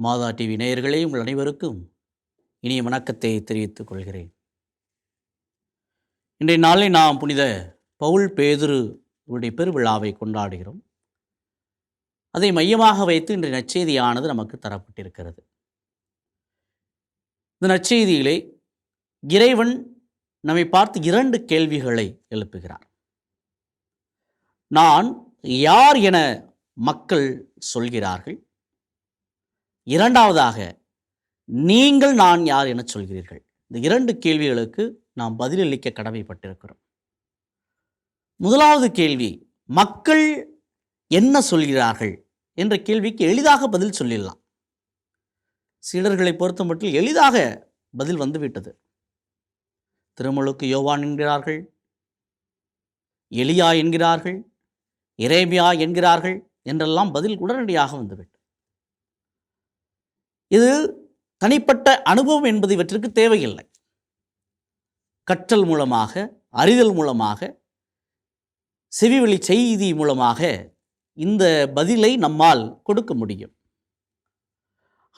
மாதா TV நேயர்களே, உங்கள் அனைவருக்கும் இனிய வணக்கத்தை தெரிவித்துக் கொள்கிறேன். இன்றைய நாளில் நாம் புனித பவுல் பேதுரு உடைய பெருவிழாவை கொண்டாடுகிறோம். அதை மையமாக வைத்து இன்றைய நற்செய்தியானது நமக்கு தரப்பட்டிருக்கிறது. இந்த நற்செய்தியிலே இறைவன் நம்மை பார்த்து 2 கேள்விகளை எழுப்புகிறார். நான் யார் என மக்கள் சொல்கிறார்கள்? இரண்டாவதாக, நீங்கள் நான் யார் என சொல்கிறீர்கள்? இந்த 2 கேள்விகளுக்கு நாம் பதிலளிக்க கடமைப்பட்டிருக்கிறோம். முதலாவது கேள்வி, மக்கள் என்ன சொல்கிறார்கள் என்ற கேள்விக்கு எளிதாக பதில் சொல்லிடலாம். சீடர்களை பொறுத்த மட்டும் எளிதாக பதில் வந்துவிட்டது. திருமுழுக்கு யோவான் என்கிறார்கள், எலியா என்கிறார்கள், எரேமியா என்கிறார்கள் என்றெல்லாம் பதில் உடனடியாக வந்துவிட்டது. இது தனிப்பட்ட அனுபவம் என்பது இவற்றிற்கு தேவையில்லை. கற்றல் மூலமாக, அறிதல் மூலமாக, செவிவழி செய்தி மூலமாக இந்த பதிலை நம்மால் கொடுக்க முடியும்.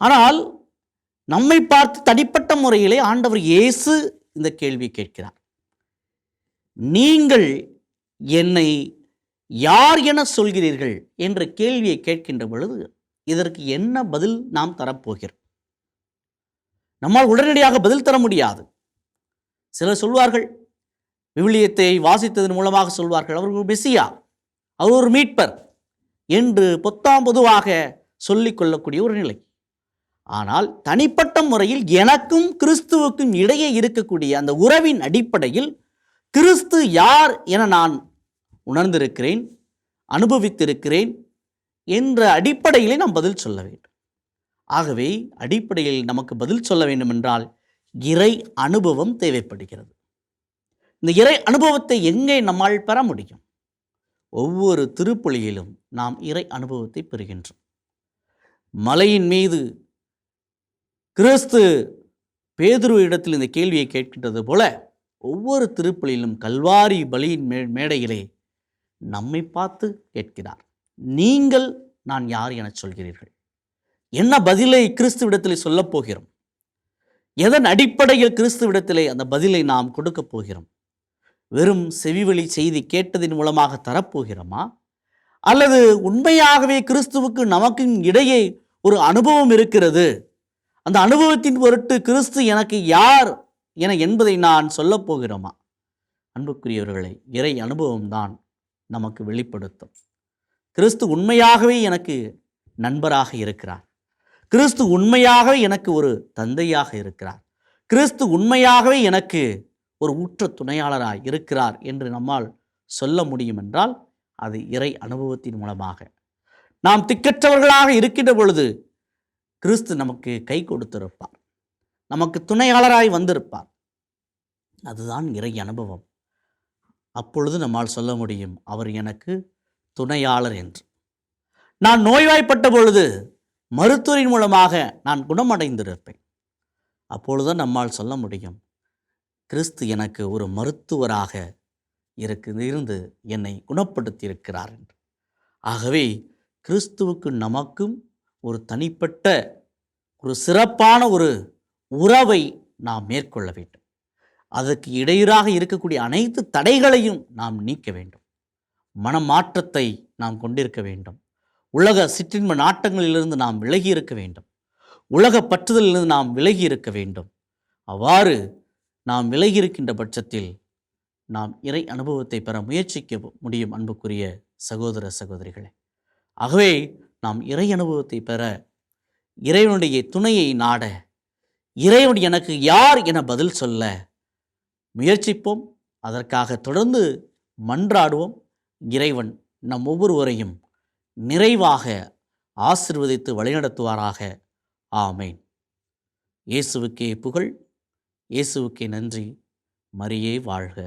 ஆனால் நம்மை பார்த்து தனிப்பட்ட முறையிலே ஆண்டவர் இயேசு இந்த கேள்வி கேட்கிறார். நீங்கள் என்னை யார் என சொல்கிறீர்கள் என்ற கேள்வியை கேட்கின்ற பொழுது இதற்கு என்ன பதில் நாம் தரப்போகிறோம்? நம்மால் உடனடியாக பதில் தர முடியாது. சிலர் சொல்வார்கள், விவிலியத்தை வாசித்ததன் மூலமாக சொல்வார்கள், அவர் ஒரு மெசியா, அவர் ஒரு மீட்பர் என்று பொதுவாக சொல்லிக் கொள்ளக்கூடிய ஒரு நிலை. ஆனால் தனிப்பட்ட முறையில் எனக்கும் கிறிஸ்துவுக்கும் இடையே இருக்கக்கூடிய அந்த உறவின் அடிப்படையில் கிறிஸ்து யார் என நான் உணர்ந்திருக்கிறேன், அனுபவித்திருக்கிறேன் என்ற அடிப்படையிலே நாம் பதில் சொல்ல வேண்டும். ஆகவே அடிப்படையில் நமக்கு பதில் சொல்ல வேண்டும் என்றால் இறை அனுபவம் தேவைப்படுகிறது. இந்த இறை அனுபவத்தை எங்கே நம்மால் பெற முடியும்? ஒவ்வொரு திருப்பலியிலும் நாம் இறை அனுபவத்தை பெறுகின்றோம். மலையின் மீது கிறிஸ்து பேதுரு இடத்தில் இந்த கேள்வியை கேட்கின்றது போல ஒவ்வொரு திருப்பலியிலும் கல்வாரி பலியின் மேடையிலே நம்மை பார்த்து கேட்கிறார். நீங்கள் நான் யார் என சொல்கிறீர்கள்? என்ன பதிலை கிறிஸ்துவிடத்திலே சொல்லப் போகிறோம்? எதன் அடிப்படையில் கிறிஸ்துவிடத்திலே அந்த பதிலை நாம் கொடுக்க போகிறோம்? வெறும் செவிவழி செய்தி கேட்டதின் மூலமாக தரப்போகிறோமா? அல்லது உண்மையாகவே கிறிஸ்துவுக்கு நமக்கும் இடையே ஒரு அனுபவம் இருக்கிறது, அந்த அனுபவத்தின் பொருட்டு கிறிஸ்து எனக்கு யார் என என்பதை நான் சொல்லப் போகிறோமா? அன்புக்குரியவர்களை, இறை அனுபவம்தான் நமக்கு வெளிப்படுத்தும். கிறிஸ்து உண்மையாகவே எனக்கு நண்பராக இருக்கிறார், கிறிஸ்து உண்மையாகவே எனக்கு ஒரு தந்தையாக இருக்கிறார், கிறிஸ்து உண்மையாகவே எனக்கு ஒரு உற்ற துணையாளராக இருக்கிறார் என்று நம்மால் சொல்ல முடியும் என்றால் அது இறை அனுபவத்தின் மூலமாக. நாம் திக்கற்றவர்களாக இருக்கின்ற பொழுது கிறிஸ்து நமக்கு கை கொடுத்திருப்பார், நமக்கு துணையாளராய் வந்திருப்பார். அதுதான் இறை அனுபவம். அப்பொழுது நம்மால் சொல்ல முடியும், அவர் எனக்கு துணையாளர் என்று. நான் நோய்வாய்ப்பட்ட பொழுது மருத்துவரின் மூலமாக நான் குணமடைந்திருப்பேன். அப்பொழுதுதான் நம்மால் சொல்ல முடியும், கிறிஸ்து எனக்கு ஒரு மருத்துவராக இருந்து என்னை குணப்படுத்தி இருக்கிறார் என்று. ஆகவே கிறிஸ்துவுக்கு நமக்கும் ஒரு தனிப்பட்ட ஒரு சிறப்பான ஒரு உறவை நாம் மேற்கொள்ள வேண்டும். அதற்கு இடையூறாக இருக்கக்கூடிய அனைத்து தடைகளையும் நாம் நீக்க வேண்டும். மனமாற்றத்தை நாம் கொண்டிருக்க வேண்டும். உலக சிற்றின்ப நாட்டங்களிலிருந்து நாம் விலகி இருக்க வேண்டும். உலக பற்றுதலிலிருந்து நாம் விலகி இருக்க வேண்டும். அவ்வாறு நாம் விலகி இருக்கின்ற பட்சத்தில் நாம் இறை அனுபவத்தை பெற முயற்சிக்க முடியும். அன்புக்குரிய சகோதர சகோதரிகளே, ஆகவே நாம் இறை அனுபவத்தை பெற இறைவனுடைய துணையை நாட, இறைவன் எனக்கு யார் என பதில் சொல்ல முயற்சிப்போம். அதற்காக தொடர்ந்து மன்றாடுவோம். இறைவன் நம் ஒவ்வொருவரையும் நிறைவாக ஆசீர்வதித்து வழிநடத்துவாராக. ஆமேன். இயேசுவுக்கே புகழ், இயேசுவுக்கே நன்றி. மரியே வாழ்க.